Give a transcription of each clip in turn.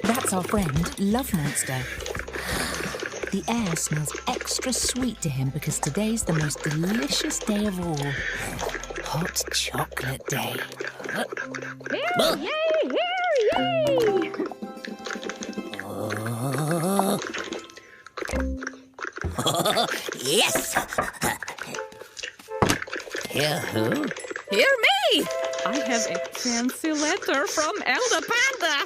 That's our friend, Love Monster. The air smells extra sweet to him because today's the most delicious day of all. Hot chocolate day. Here, yay! Here, yay! Yes! Here who? Hear me! I have a fancy letter from Elder Panda.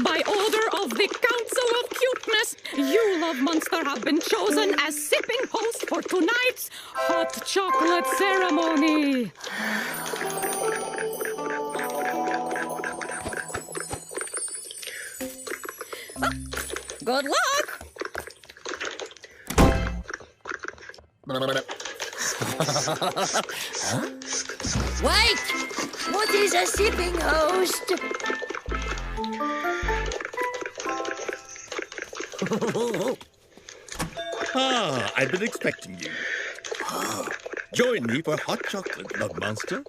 By order of the Council of Cuteness, you, Love Monster, have been chosen as sipping host for tonight's hot chocolate ceremony. Good luck! Wait! What is a sipping host? I've been expecting you. Join me for hot chocolate, Love Monster.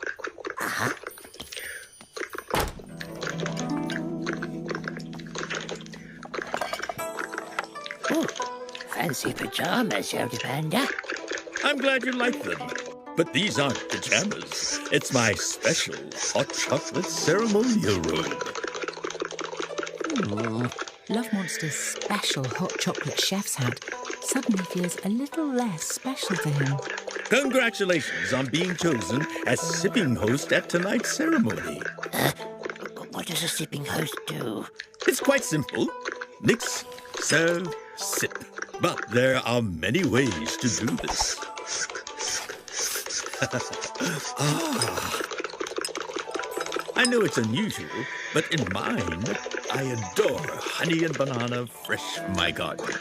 Oh, fancy pajamas, Elder Panda. I'm glad you like them. But these aren't pajamas. It's my special hot chocolate ceremonial robe. Love Monster's special hot chocolate chef's hat suddenly feels a little less special to him. Congratulations on being chosen as sipping host at tonight's ceremony. What does a sipping host do? It's quite simple. Mix, serve, sip. But there are many ways to do this. I know it's unusual, but in mine, I adore honey and banana fresh from my garden.